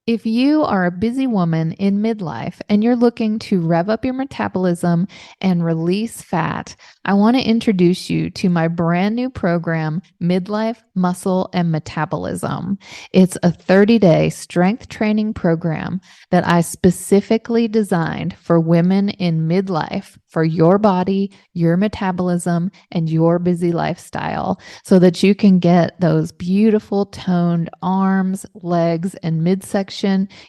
If you are a busy woman in midlife and you're looking to rev up your metabolism and release fat, I want to introduce you to my brand new program, Midlife Muscle and Metabolism. It's a 30-day strength training program that I specifically designed for women in midlife for your body, your metabolism, and your busy lifestyle so that you can get those beautiful toned arms, legs, and midsection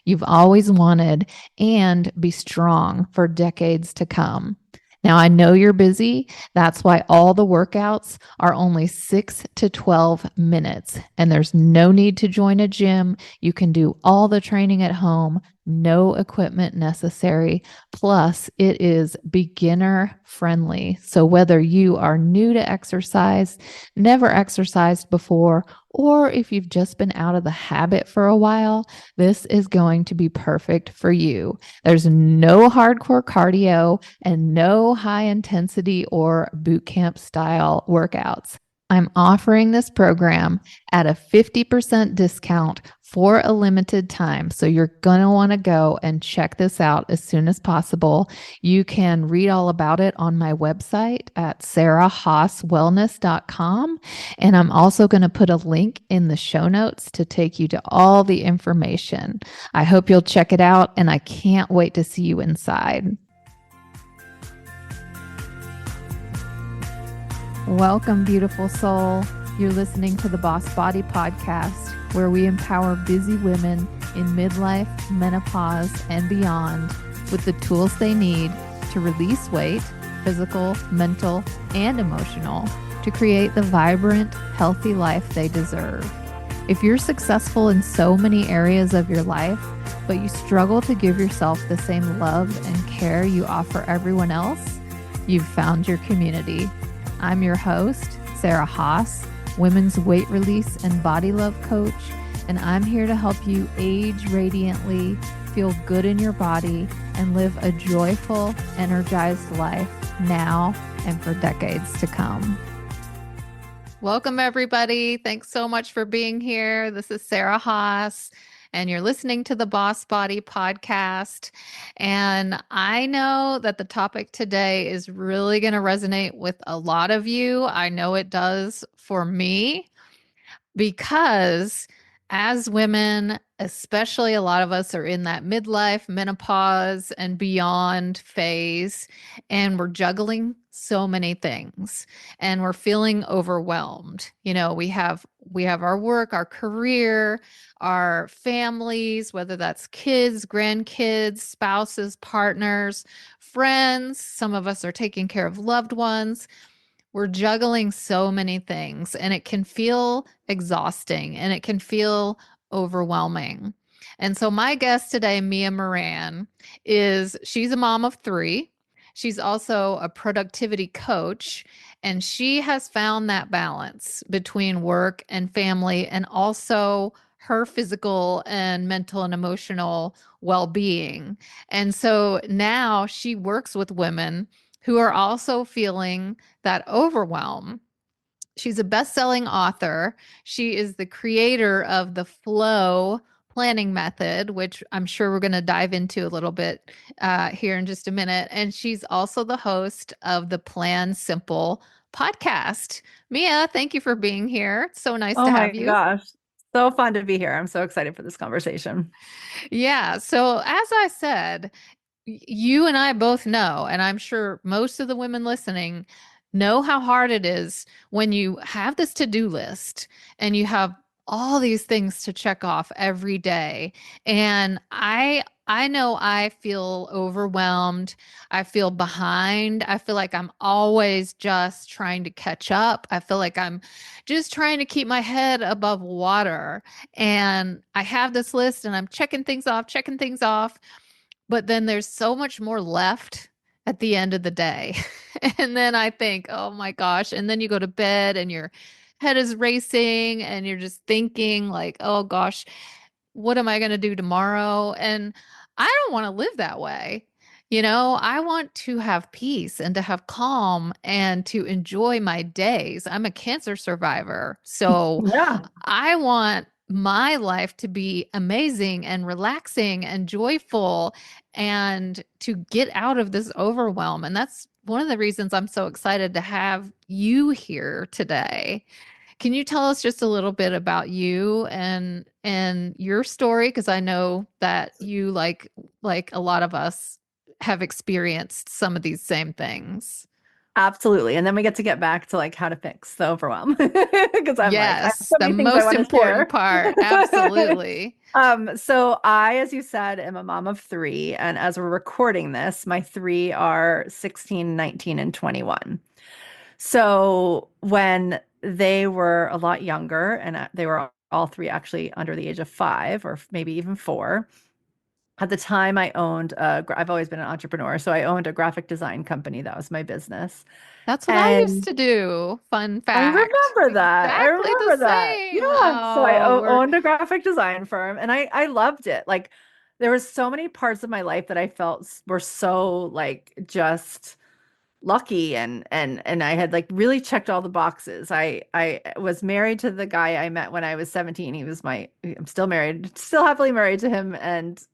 you've always wanted and be strong for decades to come. Now, I know you're busy. That's why all the workouts are only 6 to 12 minutes, and there's no need to join a gym. You can do all the training at home, no equipment necessary. Plus, it is beginner friendly. So, whether you are new to exercise, never exercised before, or if you've just been out of the habit for a while, this is going to be perfect for you. There's no hardcore cardio and no high intensity or boot camp style workouts. I'm offering this program at a 50% discount for a limited time. So you're going to want to go and check this out as soon as possible. You can read all about it on my website at sarahhaaswellness.com. And I'm also going to put a link in the show notes to take you to all the information. I hope you'll check it out, and I can't wait to see you inside. Welcome, beautiful soul. You're listening to the Boss Body Podcast, where we empower busy women in midlife, menopause, and beyond with the tools they need to release weight, physical, mental, and emotional, to create the vibrant, healthy life they deserve. If you're successful in so many areas of your life, but you struggle to give yourself the same love and care you offer everyone else, you've found your community. I'm your host, Sarah Haas, women's weight release and body love coach, and I'm here to help you age radiantly, feel good in your body, and live a joyful, energized life now and for decades to come. Welcome, everybody. Thanks so much for being here. This is Sarah Haas, and you're listening to the Boss Body Podcast. And I know that the topic today is really going to resonate with a lot of you. I know it does for me, because as women, especially a lot of us are in that midlife, menopause, and beyond phase, and we're juggling so many things and we're feeling overwhelmed. You know, we have our work, our career, our families, whether that's kids, grandkids, spouses, partners, friends. Some of us are taking care of loved ones. We're juggling so many things, and it can feel exhausting and it can feel overwhelming. And so my guest today, Mia Moran, she's a mom of three. She's also a productivity coach, and she has found that balance between work and family, and also her physical and mental and emotional well-being. And so now she works with women who are also feeling that overwhelm. She's a best-selling author. She is the creator of the Flow planning method, which I'm sure we're going to dive into a little bit here in just a minute. And she's also the host of the Plan Simple podcast. Mia, thank you for being here. It's so nice to Oh my have you. gosh. So fun to be here. I'm so excited for this conversation. Yeah. So as I said, you and I both know, and I'm sure most of the women listening know how hard it is when you have this to-do list and you have all these things to check off every day. And I know I feel overwhelmed. I feel behind. I feel like I'm always just trying to catch up. I feel like I'm just trying to keep my head above water. And I have this list and I'm checking things off. But then there's so much more left at the end of the day. And then I think, oh my gosh. And then you go to bed and your head is racing and you're just thinking, like, oh gosh, what am I going to do tomorrow? And I don't want to live that way. You know, I want to have peace and to have calm and to enjoy my days. I'm a cancer survivor. So Yeah. I want my life to be amazing and relaxing and joyful and to get out of this overwhelm. And that's one of the reasons I'm so excited to have you here today. Can you tell us just a little bit about you and your story? Because I know that you like a lot of us have experienced some of these same things. Absolutely. And then we get back to like how to fix the overwhelm because I'm like, I have Yes, so the many things I most want to important share. part. Absolutely. So I, as you said, am a mom of three. And as we're recording this, my three are 16, 19, and 21. So when they were a lot younger, and they were all three actually under the age of 5 or maybe even 4. At the time, I've always been an entrepreneur. So I owned a graphic design company. That was my business. That's what I used And to do. Fun I fact. remember that. I Exactly the remember that. same. Yeah. So I Oh, we're owned a graphic design firm and I loved it. Like there was so many parts of my life that I felt were so like just lucky and I had like really checked all the boxes. I was married to the guy I met when I was 17. I'm still married, still happily married to him, and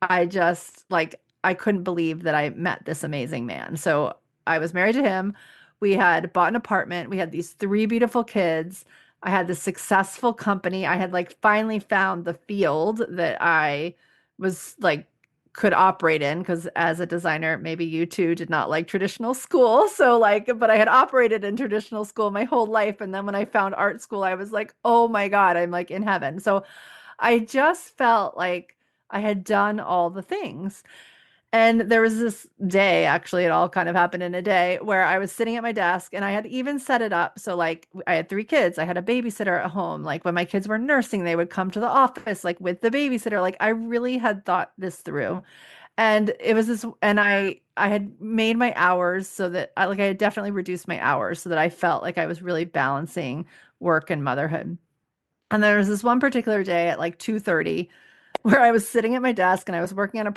I just like I couldn't believe that I met this amazing man. So I was married to him. We had bought an apartment. We had these three beautiful kids. I had this successful company. I had like finally found the field that I was like could operate in because as a designer, maybe you too did not like traditional school. So like, but I had operated in traditional school my whole life. And then when I found art school, I was like, oh my God, I'm like in heaven. So I just felt like I had done all the things. And there was this day, actually, it all kind of happened in a day where I was sitting at my desk and I had even set it up. So, like, I had three kids. I had a babysitter at home. Like, when my kids were nursing, they would come to the office, like, with the babysitter. Like, I really had thought this through. And it was this, and I had made my hours so that I had definitely reduced my hours so that I felt like I was really balancing work and motherhood. And there was this one particular day at like 2:30 where I was sitting at my desk and I was working on a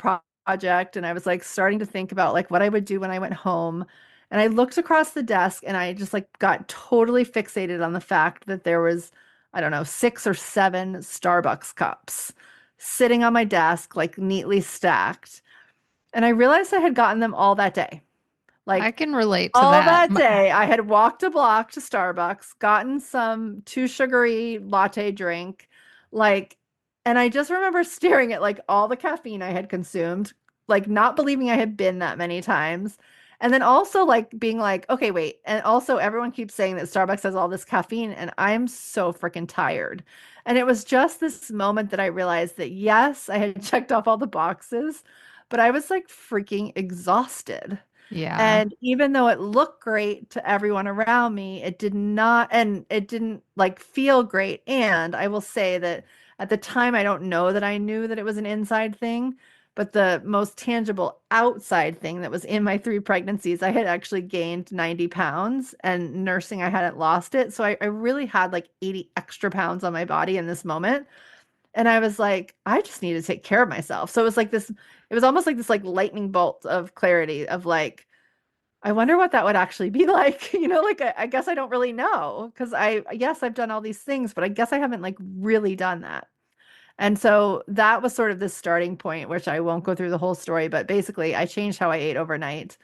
project and I was like starting to think about like what I would do when I went home. And I looked across the desk and I just like got totally fixated on the fact that there was, I don't know, 6 or 7 Starbucks cups sitting on my desk, like neatly stacked. And I realized I had gotten them all that day. I Like can relate to all that. that day, I had walked a block to Starbucks, gotten some too sugary latte drink, like, and I just remember staring at like all the caffeine I had consumed, like not believing I had been that many times. And then also like being like, okay, wait. And also everyone keeps saying that Starbucks has all this caffeine, and I'm so freaking tired. And it was just this moment that I realized that yes, I had checked off all the boxes, but I was like freaking exhausted. Yeah. And even though it looked great to everyone around me, it did not, and it didn't like feel great. And I will say that at the time, I don't know that I knew that it was an inside thing, but the most tangible outside thing that was in my 3 pregnancies, I had actually gained 90 pounds and nursing, I hadn't lost it. So I really had like 80 extra pounds on my body in this moment. And I was like, I just need to take care of myself. So it was like this, it was almost like this like lightning bolt of clarity of like, I wonder what that would actually be like. Like I guess I don't really know because yes, I've done all these things, but I guess I haven't like really done that. And so that was sort of the starting point, which I won't go through the whole story, but basically I changed how I ate overnight.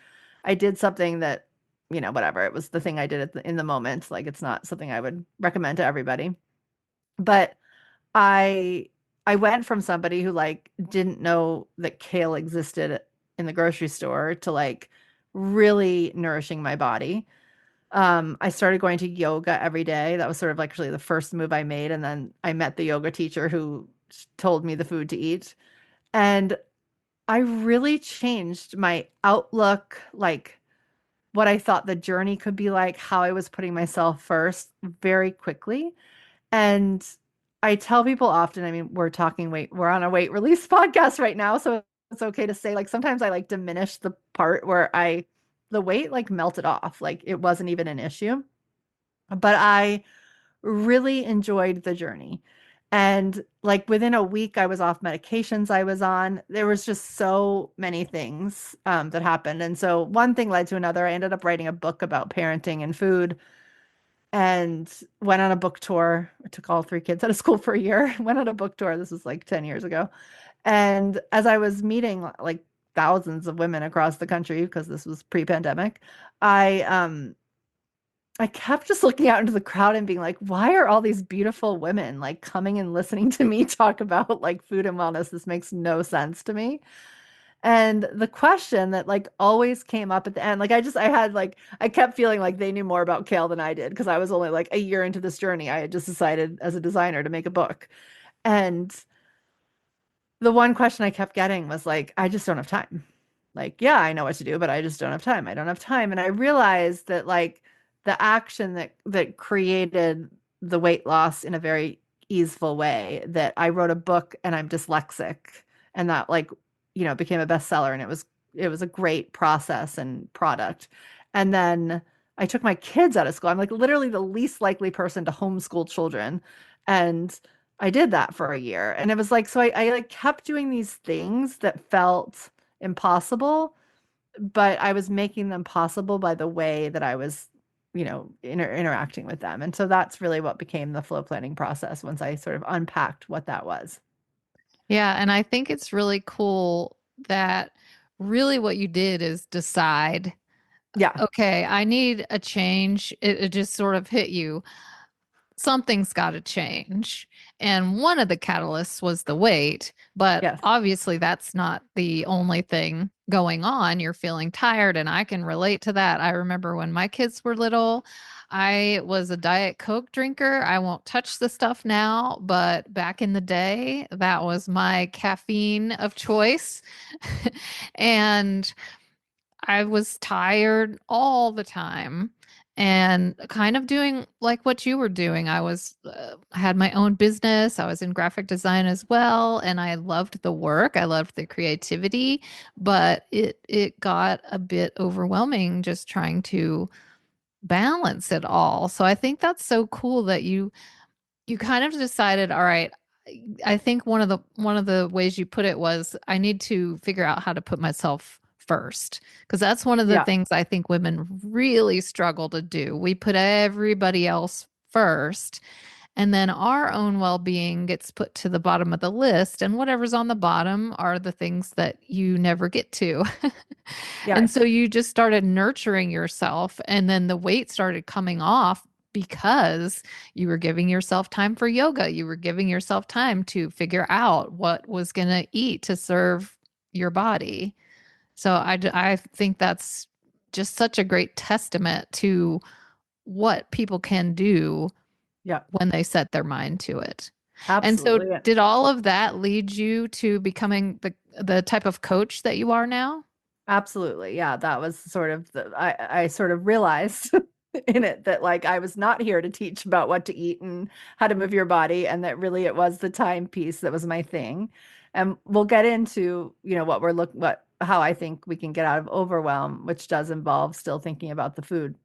I did something that, whatever, it was the thing I did in the moment. Like it's not something I would recommend to everybody. But I I went from somebody who like didn't know that kale existed in the grocery store to like really nourishing my body. I started going to yoga every day. That was sort of like actually the first move I made. And then I met the yoga teacher who told me the food to eat. And I really changed my outlook, like what I thought the journey could be like, how I was putting myself first very quickly. And I tell people often, I mean, we're on a weight release podcast right now. So it's okay to say, like, sometimes I like diminish the part where the weight like melted off, like it wasn't even an issue. But I really enjoyed the journey. And like within a week, I was off medications I was on. There was just so many things that happened. And so one thing led to another. I ended up writing a book about parenting and food. and went on a book tour. I took all three kids out of school for a year, went on a book tour. This was like 10 years ago. And as I was meeting like thousands of women across the country, because this was pre-pandemic, I um I kept just looking out into the crowd and being like, why are all these beautiful women like coming and listening to me talk about like food and wellness? This makes no sense to me. And the question that like always came up at the end, like I had like I kept feeling like they knew more about kale than I did because I was only like a year into this journey. I had just decided as a designer to make a book. And the one question I kept getting was like, I just don't have time. Like, yeah, I know what to do, but I just don't have time. I don't have time. And I realized that like the action that created the weight loss in a very easeful way, that I wrote a book and I'm dyslexic, and that like, became a bestseller, and it was a great process and product. And then I took my kids out of school. I'm like literally the least likely person to homeschool children. And I did that for a year. And it was like, so I like kept doing these things that felt impossible, but I was making them possible by the way that I was, interacting with them. And so that's really what became the flow planning process once I sort of unpacked what that was. Yeah, and I think it's really cool that really what you did is decide, Yeah. okay, I need a change. It just sort of hit you. Something's got to change. And one of the catalysts was the weight, but Yes. obviously that's not the only thing going on. You're feeling tired, and I can relate to that. I remember when my kids were little, I was a Diet Coke drinker. I won't touch the stuff now, but back in the day, that was my caffeine of choice. And I was tired all the time and kind of doing like what you were doing. I had my own business. I was in graphic design as well, and I loved the work. I loved the creativity, but it got a bit overwhelming just trying to balance it all. So I think that's so cool that you kind of decided, all right, I think one of the ways you put it was I need to figure out how to put myself first, because that's one of the Yeah. things I think women really struggle to do. We put everybody else first, and then our own well-being gets put to the bottom of the list, and whatever's on the bottom are the things that you never get to. Yeah. And so you just started nurturing yourself, and then the weight started coming off because you were giving yourself time for yoga. You were giving yourself time to figure out what was going to eat to serve your body. So I think that's just such a great testament to what people can do Yeah. when they set their mind to it. And so Absolutely. did all of that lead you to becoming the type of coach that you are now? Absolutely. Yeah, that was sort of I sort of realized in it that like I was not here to teach about what to eat and how to move your body, and that really it was the time piece that was my thing. And we'll get into, what how I think we can get out of overwhelm, which does involve still thinking about the food.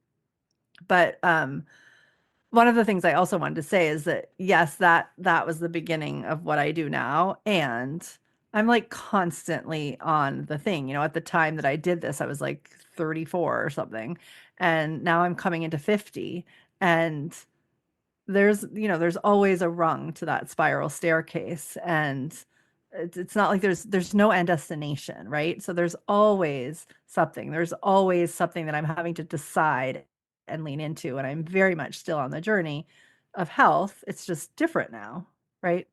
But one of the things I also wanted to say is that yes, that was the beginning of what I do now. And I'm like constantly on the thing. At the time that I did this, I was like 34 or something. And now I'm coming into 50. And there's always a rung to that spiral staircase. And it's not like there's no end destination, right? So there's always something that I'm having to decide and lean into, and I'm very much still on the journey of health. It's just different now, right?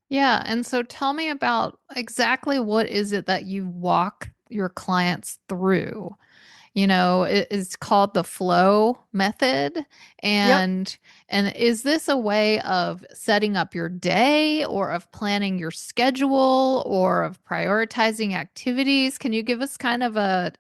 Yeah, and so tell me about exactly what is it that you walk your clients through? It is called the flow method. Yep. And is this a way of setting up your day or of planning your schedule or of prioritizing activities? Can you give us kind of Yep.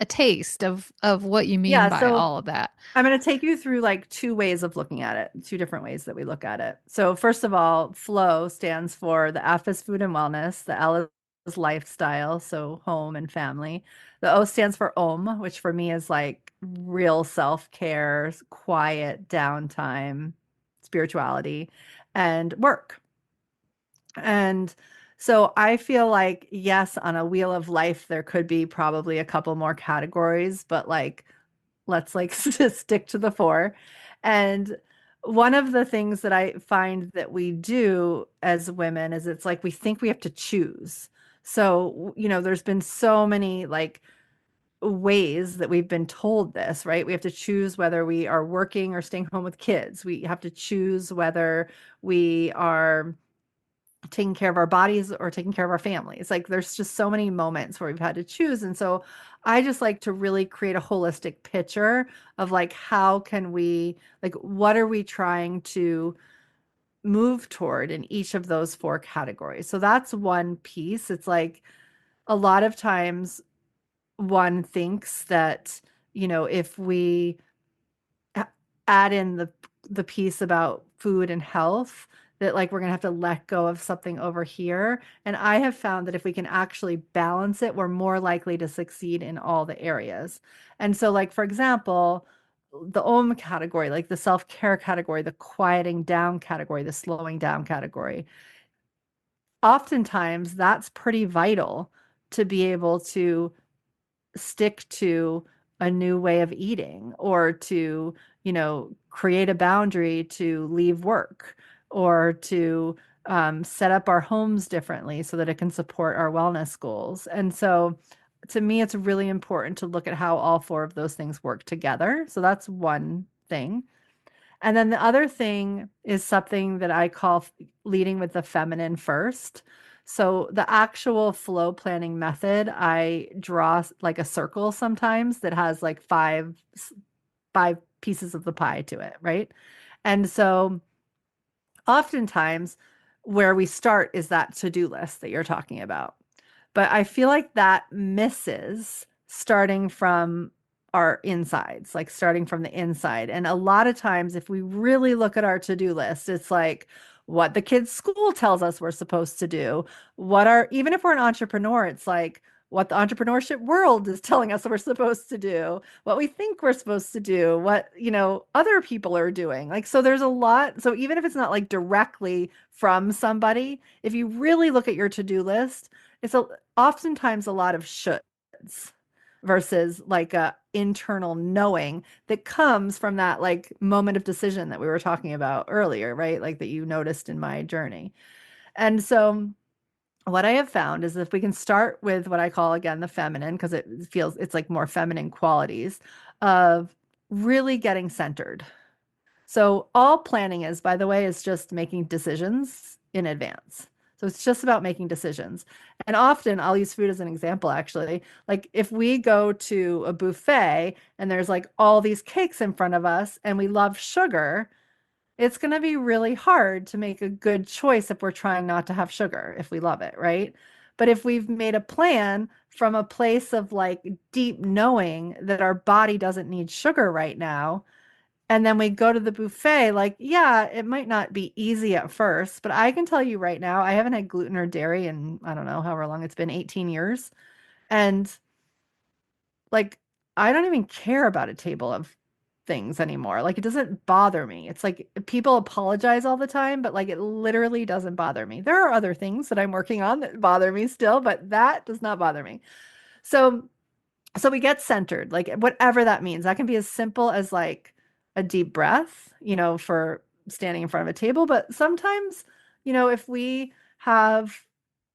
a taste of what you mean Yeah, by so all of that? I'm going to take you through like two ways of looking at it, two different ways that we look at it. So, first of all, flow stands for the F is food and wellness, the L is lifestyle, so home and family. The O stands for Om, which for me is like real self-care, quiet downtime, spirituality, and work. And so I feel like, yes, on a wheel of life, there could be probably a couple more categories, but like let's like stick to the four. And one of the things that I find that we do as women is it's like we think we have to choose. So, there's been so many like ways that we've been told this, right? We have to choose whether we are working or staying home with kids. We have to choose whether we are taking care of our bodies or taking care of our families. Like there's just so many moments where we've had to choose. And so I just like to really create a holistic picture of like how can we like what are we trying to move toward in each of those four categories. So that's one piece. It's like a lot of times one thinks that, if we add in the piece about food and health, that like we're going to have to let go of something over here. And I have found that if we can actually balance it, we're more likely to succeed in all the areas. And so like for example, the category, like the self-care category, the quieting down category, the slowing down category, oftentimes that's pretty vital to be able to stick to a new way of eating or to, create a boundary to leave work or to set up our homes differently so that it can support our wellness goals. And so to me, it's really important to look at how all four of those things work together. So that's one thing. And then the other thing is something that I call leading with the feminine first. So the actual flow planning method, I draw like a circle sometimes that has like five pieces of the pie to it, right? And so oftentimes where we start is that to-do list that you're talking about. But I feel like that misses starting from our insides, like starting from the inside. And a lot of times, if we really look at our to-do list, it's like what the kids' school tells us we're supposed to do. Even if we're an entrepreneur, it's like what the entrepreneurship world is telling us we're supposed to do, what we think we're supposed to do, what, other people are doing. Like, so there's a lot. So even if it's not like directly from somebody, if you really look at your to-do list, oftentimes a lot of shoulds versus like a internal knowing that comes from that like moment of decision that we were talking about earlier, right? Like that you noticed in my journey. And so what I have found is if we can start with what I call again the feminine, because it's like more feminine qualities of really getting centered. So all planning is, by the way, is just making decisions in advance. So it's just about making decisions. And often I'll use food as an example, actually. Like if we go to a buffet and there's like all these cakes in front of us and we love sugar, it's going to be really hard to make a good choice if we're trying not to have sugar, if we love it, right? But if we've made a plan from a place of like deep knowing that our body doesn't need sugar right now, and then we go to the buffet, like, yeah, it might not be easy at first, but I can tell you right now, I haven't had gluten or dairy in, I don't know, however long it's been, 18 years. And like, I don't even care about a table of things anymore. Like, it doesn't bother me. It's like people apologize all the time, but like, it literally doesn't bother me. There are other things that I'm working on that bother me still, but that does not bother me. So, so we get centered, like whatever that means. That can be as simple as like a deep breath, for standing in front of a table. But sometimes, if we have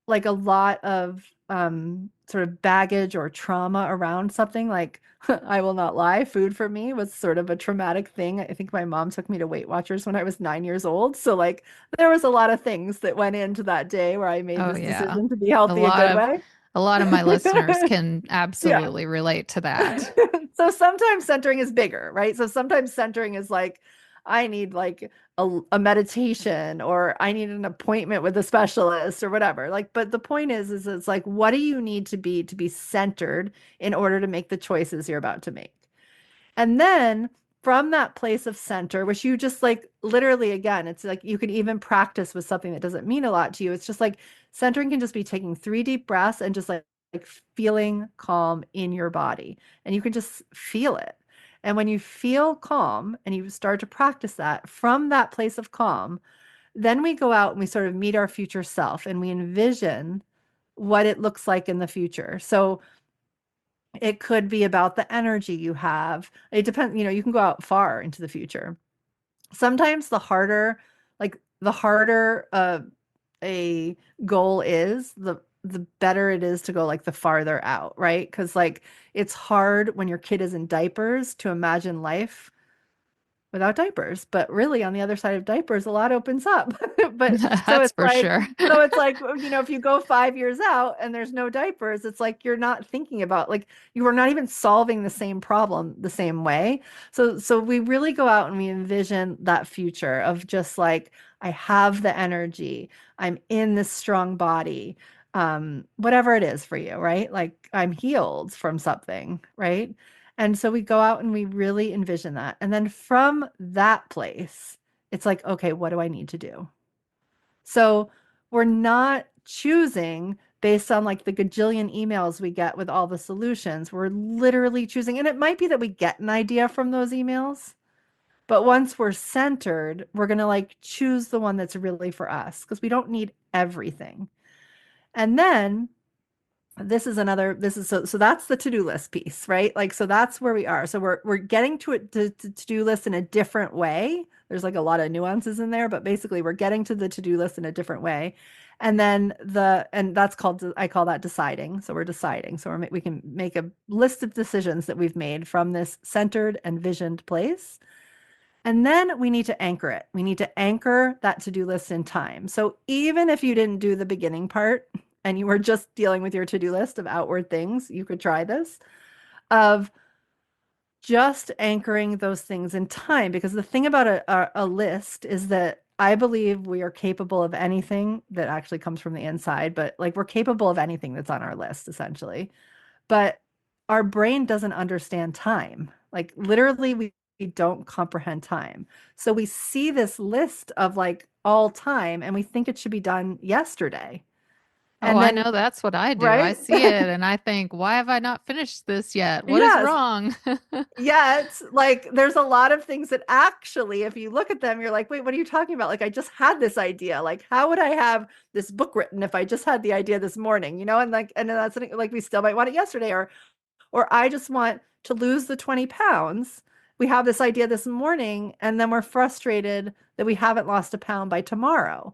like a lot of sort of baggage or trauma around something, like I will not lie, food for me was sort of a traumatic thing. I think my mom took me to Weight Watchers when I was 9 years old. So like there was a lot of things that went into that day where I made Oh this yeah. decision to be A healthy a lot good of way. a lot of my listeners can Yeah. absolutely relate to that. So sometimes centering is bigger, right? So sometimes centering is like, I need like a meditation or I need an appointment with a specialist or whatever. Like, but the point is it's like, what do you need to be centered in order to make the choices you're about to make? And then from that place of center, which you just like literally, again, it's like you can even practice with something that doesn't mean a lot to you. It's just like centering can just be taking 3 deep breaths and just like feeling calm in your body. And you can just feel it. And when you feel calm and you start to practice that from that place of calm, then we go out and we sort of meet our future self and we envision what it looks like in the future. So It could be about the energy you have. It depends, you can go out far into the future. Sometimes the harder a goal is, the better it is to go like the farther out, right? Because like it's hard when your kid is in diapers to imagine life without diapers. But really, on the other side of diapers, a lot opens up. But so That's it's for like, sure. if you go 5 years out and there's no diapers, it's like you're not thinking about, like, you are not even solving the same problem the same way. So we really go out and we envision that future of just like, I have the energy, I'm in this strong body, whatever it is for you, right? Like I'm healed from something, right? And so we go out and we really envision that. And then from that place, it's like, okay, what do I need to do? So we're not choosing based on like the gajillion emails we get with all the solutions. We're literally choosing. And it might be that we get an idea from those emails, but once we're centered, we're going to like choose the one that's really for us because we don't need everything. And then so that's the to-do list piece, right? Like, so that's where we are. So we're getting to it to to-do list in a different way. There's like a lot of nuances in there, but basically we're getting to the to-do list in a different way. And then that's called, I call that deciding. So we're deciding. So we can make a list of decisions that we've made from this centered and visioned place. And then we need to anchor it. We need to anchor that to-do list in time. So even if you didn't do the beginning part and you were just dealing with your to-do list of outward things, you could try this of just anchoring those things in time. Because the thing about a list is that I believe we are capable of anything that actually comes from the inside, but like we're capable of anything that's on our list, essentially. But our brain doesn't understand time. Like literally, we don't comprehend time. So we see this list of like all time and we think it should be done yesterday. Oh, And I then, know that's what I do. I right? see it and I think, why have I not finished this yet? What is Yes. wrong? Yeah, it's like there's a lot of things that actually, if you look at them, you're like, wait, what are you talking about? Like, I just had this idea. Like, how would I have this book written if I just had the idea this morning? And like, and then that's like, we still might want it yesterday, or I just want to lose the 20 pounds. We have this idea this morning, and then we're frustrated that we haven't lost a pound by tomorrow.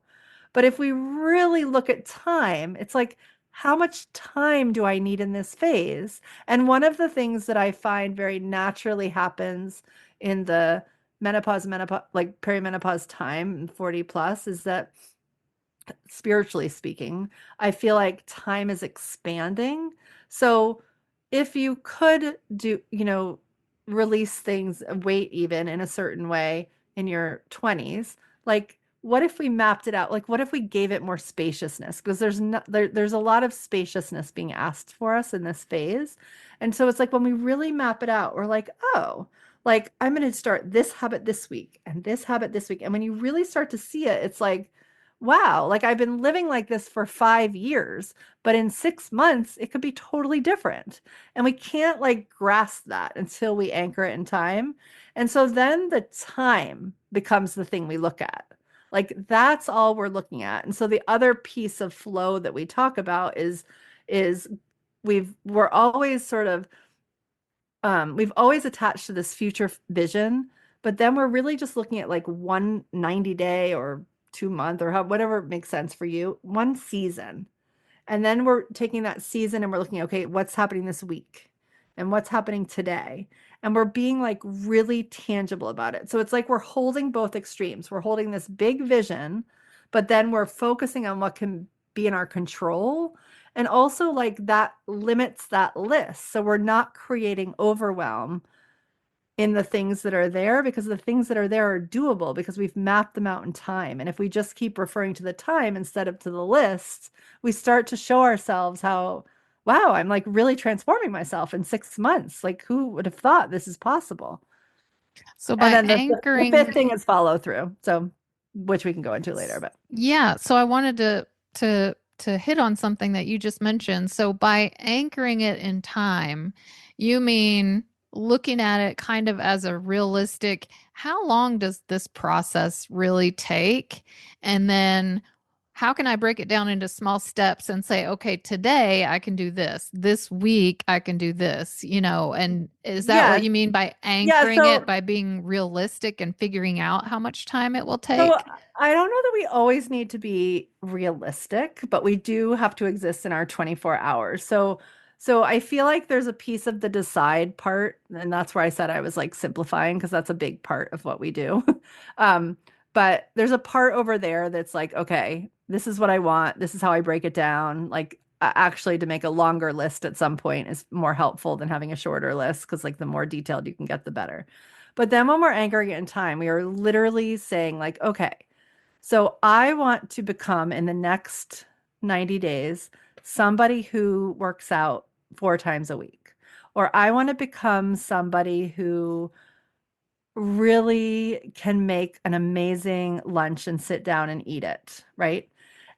But if we really look at time, it's like, how much time do I need in this phase? And one of the things that I find very naturally happens in the menopause, like perimenopause time, 40 plus, is that spiritually speaking, I feel like time is expanding. So if you could release things, weight even in a certain way in your 20s, like what if we mapped it out? Like what if we gave it more spaciousness? Because there's a lot of spaciousness being asked for us in this phase. And so it's like when we really map it out, we're like, oh, like I'm going to start this habit this week and this habit this week. And when you really start to see it, it's like, wow, like I've been living like this for 5 years, but in 6 months, it could be totally different. And we can't like grasp that until we anchor it in time. And so then the time becomes the thing we look at. Like that's all we're looking at. And so the other piece of flow that we talk about is we're always sort of we've always attached to this future vision, but then we're really just looking at like one 90-day or 2 month or whatever makes sense for you, one season. And then we're taking that season and we're looking, okay, what's happening this week and what's happening today? And we're being like really tangible about it. So it's like we're holding both extremes. We're holding this big vision, but then we're focusing on what can be in our control. And also, like that limits that list. So we're not creating overwhelm in the things that are there because the things that are there are doable because we've mapped them out in time. And if we just keep referring to the time instead of to the list, we start to show ourselves how, wow, I'm like really transforming myself in 6 months. Like, who would have thought this is possible? So And by then the fifth anchoring, thing is follow through. So, which we can go into later, but yeah, so I wanted to hit on something that you just mentioned. So by anchoring it in time, you mean looking at it kind of as a realistic, how long does this process really take? And then how can I break it down into small steps and say, okay, today I can do this. This week I can do this, and is that what Yes. you mean by Yeah. anchoring it, by being realistic and figuring out how much time it will So take? I don't know that we always need to be realistic, but we do have to exist in our 24 hours. So I feel like there's a piece of the decide part, and that's where I said I was like simplifying because that's a big part of what we do. Um, but there's a part over there that's like, okay, this is what I want. This is how I break it down. Like actually to make a longer list at some point is more helpful than having a shorter list because like the more detailed you can get, the better. But then when we're anchoring it in time, we are literally saying, like, okay, so I want to become in the next 90 days somebody who works out 4 times a week. Or I want to become somebody who really can make an amazing lunch and sit down and eat it, right?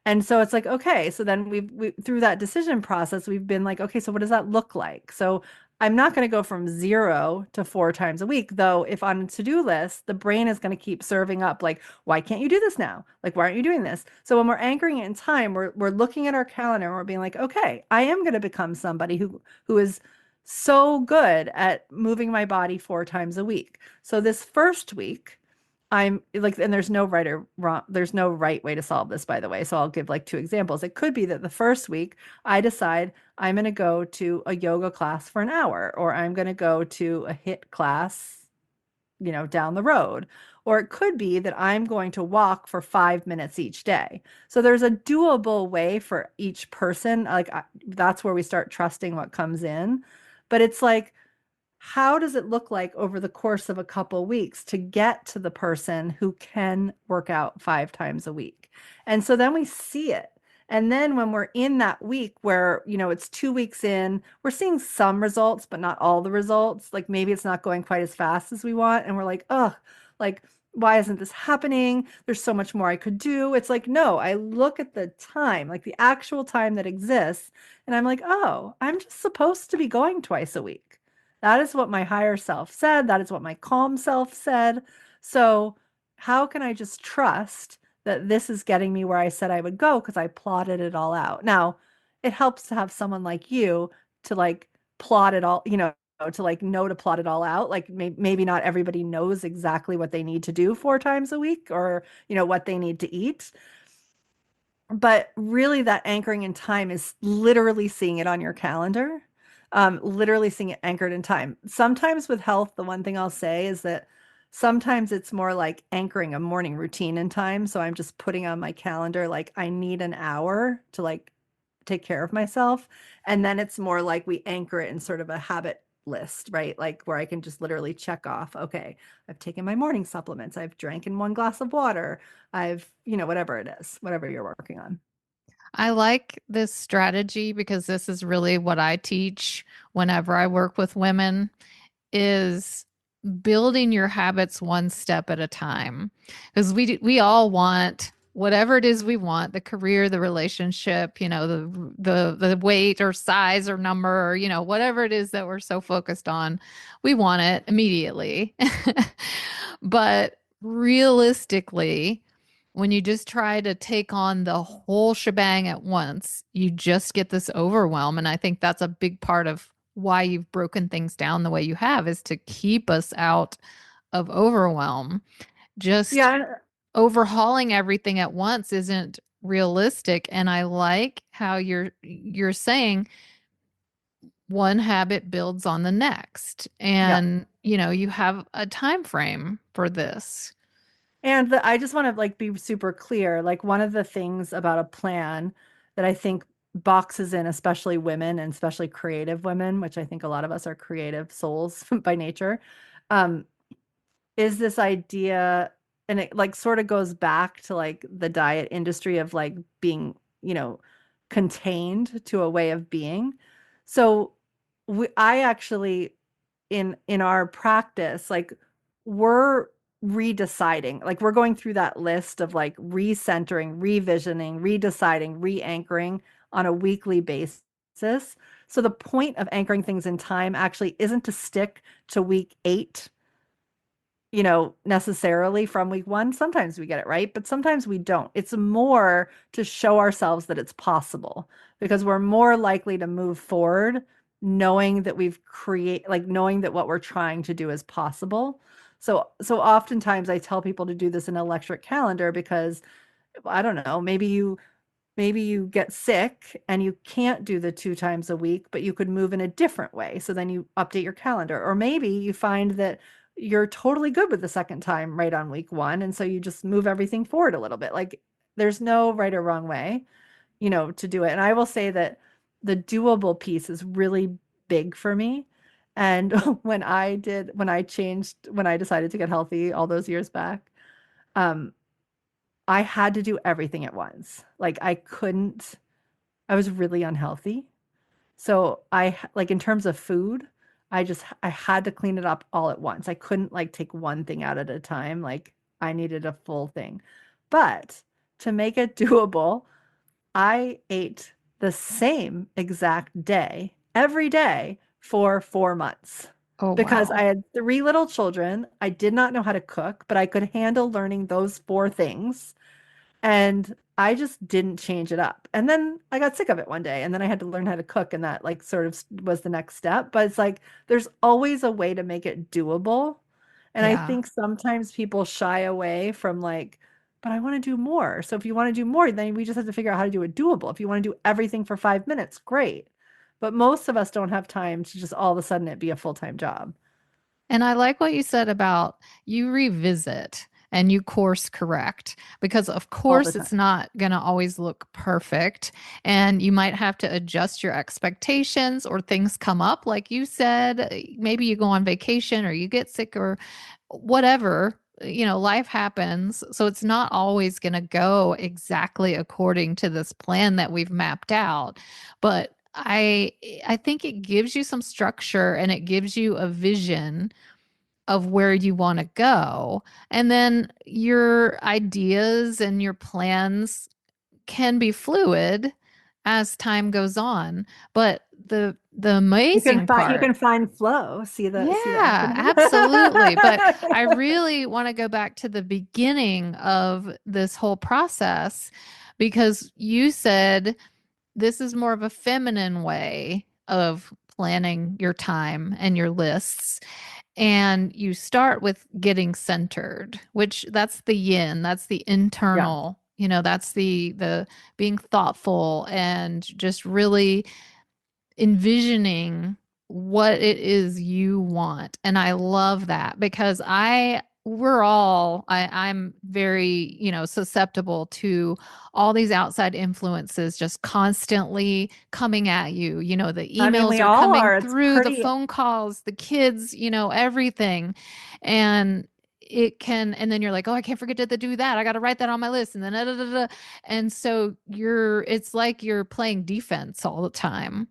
And so it's like, okay, so then we through that decision process, we've been like, okay, so what does that look like? So I'm not going to go from 0 to 4 times a week, though. If on a to-do list, the brain is going to keep serving up, like, why can't you do this now? Like, why aren't you doing this? So when we're anchoring it in time, we're looking at our calendar and we're being like, okay, I am going to become somebody who is so good at moving my body 4 times a week. So this first week, I'm like, and there's no right or wrong, there's no right way to solve this, by the way. So I'll give like 2 examples. It could be that the first week I decide I'm going to go to a yoga class for an hour, or I'm going to go to a HIIT class, down the road. Or it could be that I'm going to walk for 5 minutes each day. So there's a doable way for each person. Like that's where we start trusting what comes in. But it's like, how does it look like over the course of a couple weeks to get to the person who can work out 5 times a week? And so then we see it. And then when we're in that week where, it's 2 weeks in, we're seeing some results, but not all the results. Like maybe it's not going quite as fast as we want. And we're like, oh, like, why isn't this happening? There's so much more I could do. It's like, no, I look at the time, like the actual time that exists, and I'm like, oh, I'm just supposed to be going twice a week. That is what my higher self said. That is what my calm self said. So, how can I just trust that this is getting me where I said I would go because I plotted it all out? Now, it helps to have someone like you to like plot it all, to like know to plot it all out. Like maybe not everybody knows exactly what they need to do 4 times a week or, what they need to eat. But really, that anchoring in time is literally seeing it on your calendar, literally seeing it anchored in time. Sometimes with health, the one thing I'll say is that sometimes it's more like anchoring a morning routine in time. So I'm just putting on my calendar, like, I need an hour to like take care of myself. And then it's more like we anchor it in sort of a habit list, right? Like where I can just literally check off, okay, I've taken my morning supplements, I've drank in 1 glass of water, I've, whatever it is, whatever you're working on. I like this strategy because this is really what I teach whenever I work with women is building your habits one step at a time. Because we all want whatever it is we want, the career, the relationship, the weight or size or number, or, whatever it is that we're so focused on, we want it immediately. But realistically, when you just try to take on the whole shebang at once, you just get this overwhelm. And I think that's a big part of why you've broken things down the way you have is to keep us out of overwhelm. Just Yeah. overhauling everything at once isn't realistic. And I like how you're saying one habit builds on the next. Yeah. And you have a time frame for this. And I just want to like be super clear. Like one of the things about a plan that I think boxes in, especially women and especially creative women, which I think a lot of us are creative souls by nature, um, is this idea, and it like sort of goes back to like the diet industry of like being, contained to a way of being. So I actually in our practice, like we're redeciding, like we're going through that list of like recentering, revisioning, redeciding, re-anchoring on a weekly basis. So the point of anchoring things in time actually isn't to stick to week 8 necessarily from week one. Sometimes we get it right, but sometimes we don't. It's more to show ourselves that it's possible because we're more likely to move forward knowing that knowing that what we're trying to do is possible. So oftentimes I tell people to do this in an electric calendar because I don't know, maybe you get sick and you can't do the 2 times a week, but you could move in a different way. So then you update your calendar. Or maybe you find that you're totally good with the second time right on week one. And so you just move everything forward a little bit. Like there's no right or wrong way, to do it. And I will say that the doable piece is really big for me. And when I decided to get healthy all those years back, um, I had to do everything at once. Like I was really unhealthy. So like in terms of food, I had to clean it up all at once. I couldn't like take one thing out at a time. Like I needed a full thing. But to make it doable, I ate the same exact day every day for 4 months Oh, because wow. I had 3 little children. I did not know how to cook, but I could handle learning those 4 things. And I just didn't change it up. And then I got sick of it one day and then I had to learn how to cook and that like sort of was the next step. But it's like there's always a way to make it doable. And I Yeah. think sometimes people shy away from like, but I want to do more. So if you want to do more, then we just have to figure out how to do it doable. If you want to do everything for 5 minutes, great. But most of us don't have time to just all of a sudden it be a full-time job And I like what you said about you revisit and you course correct because, of all the course, it's time. not going to always look perfect. And you might have to adjust your expectations or things come up. Like you said, maybe you go on vacation or you get sick or whatever. Life happens. So it's not always going to go exactly according to this plan that we've mapped out. But I think it gives you some structure and it gives you a vision of where you want to go. And then your ideas and your plans can be fluid as time goes on. But the amazing You part, can find flow. See the yeah, acronym? absolutely. But I really want to go back to the beginning of this whole process because you said this is more of a feminine way of planning your time and your lists. And you start with getting centered, which that's the yin, that's the Yeah. internal, that's the being thoughtful and just really envisioning what it is you want. And I love that because I'm very, susceptible to all these outside influences just constantly coming at you. The I mean, emails we are all coming are. It's through, the pretty, phone calls, the kids, everything. And and then you're like, oh, I can't forget to do that. I got to write that on my list. And then, da, da, da, da. And so it's like you're playing defense all the time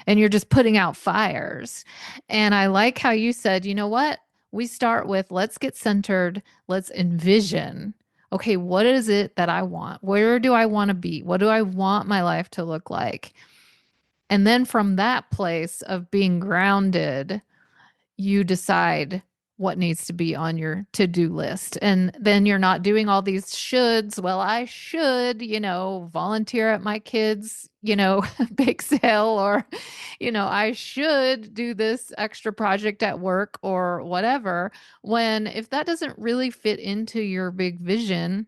and you're just putting out fires. And I like how you said, you know what? We start with let's get centered, let's envision. Okay, what is it that I want? Where do I want to be? What do I want my life to look like? And then from that place of being grounded, you decide what needs to be on your to-do list. And then you're not doing all these shoulds. Well, I should, volunteer at my kids', bake sale or, I should do this extra project at work or whatever. When if that doesn't really fit into your big vision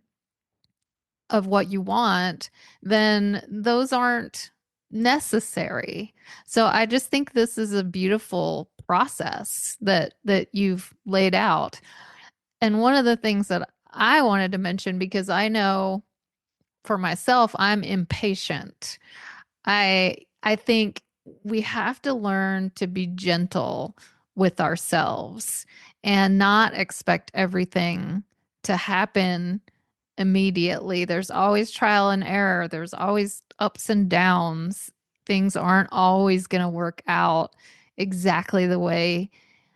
of what you want, then those aren't necessary. So I just think this is a beautiful process that you've laid out. And one of the things that I wanted to mention because I know for myself I'm impatient. I think we have to learn to be gentle with ourselves and not expect everything to happen immediately. There's always trial and error, there's always ups and downs. Things aren't always going to work out exactly the way.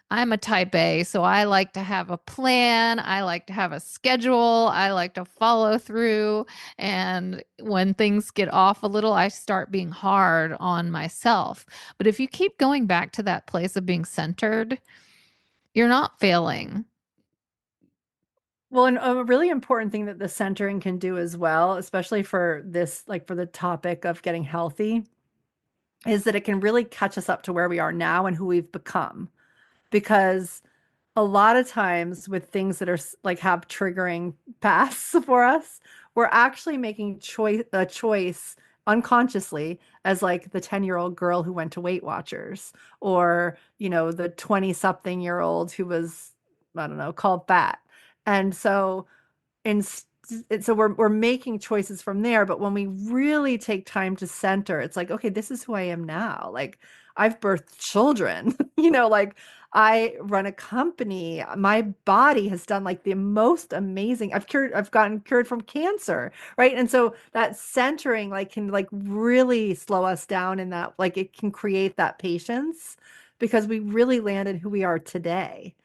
I'm a type A, so I like to have a plan. I like to have a schedule. I like to follow through. And when things get off a little, I start being hard on myself. But if you keep going back to that place of being centered, you're not failing. Well, and a really important thing that the centering can do as well, especially for this, like for the topic of getting healthy, is that it can really catch us up to where we are now and who we've become. Because a lot of times with things that are like have triggering pasts for us, we're actually making a choice unconsciously as like the 10-year-old girl who went to Weight Watchers, or, the 20-something-year-old who was, I don't know, called fat. And and so we're making choices from there, but when we really take time to center, it's like, okay, this is who I am now. Like, I've birthed children, like I run a company. My body has done like the most amazing. I've gotten cured from cancer, right? And so that centering like can like really slow us down in that, like it can create that patience because we really landed who we are today.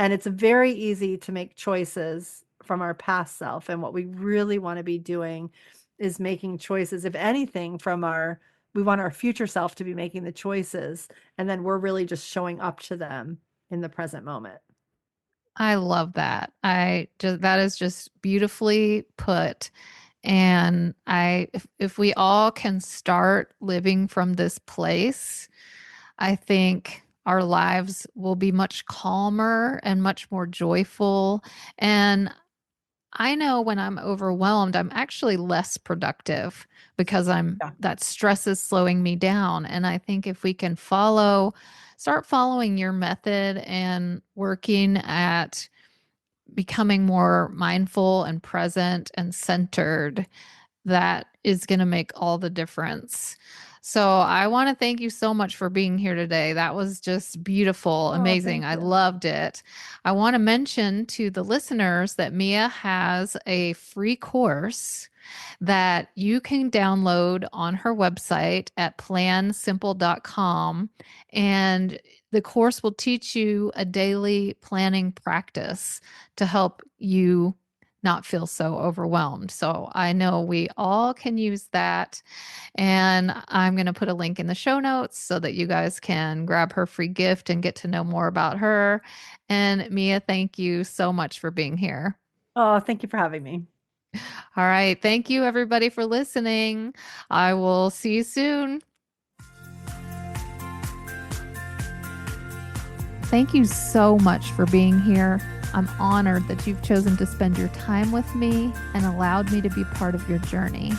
And it's very easy to make choices from our past self. And what we really want to be doing is making choices, if anything, we want our future self to be making the choices. And then we're really just showing up to them in the present moment. I love that. That is just beautifully put. And if we all can start living from this place, I think our lives will be much calmer and much more joyful. And I know when I'm overwhelmed, I'm actually less productive because Yeah. that stress is slowing me down. And I think if we can start following your method and working at becoming more mindful and present and centered, that is going to make all the difference. So I want to thank you so much for being here today. That was just beautiful, Oh, amazing. thank I you. loved it. I want to mention to the listeners that Mia has a free course that you can download on her website at plansimple.com. And the course will teach you a daily planning practice to help you not feel so overwhelmed. So I know we all can use that. And I'm going to put a link in the show notes so that you guys can grab her free gift and get to know more about her. And Mia, thank you so much for being here. Oh, thank you for having me. All right. Thank you, everybody, for listening. I will see you soon. Thank you so much for being here. I'm honored that you've chosen to spend your time with me and allowed me to be part of your journey.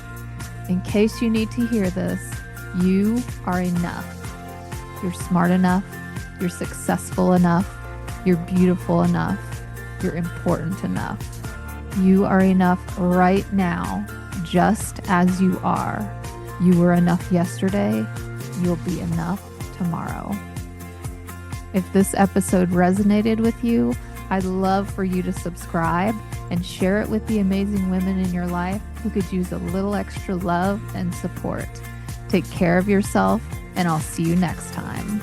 In case you need to hear this, you are enough. You're smart enough. You're successful enough. You're beautiful enough. You're important enough. You are enough right now, just as you are. You were enough yesterday. You'll be enough tomorrow. If this episode resonated with you, I'd love for you to subscribe and share it with the amazing women in your life who could use a little extra love and support. Take care of yourself, and I'll see you next time.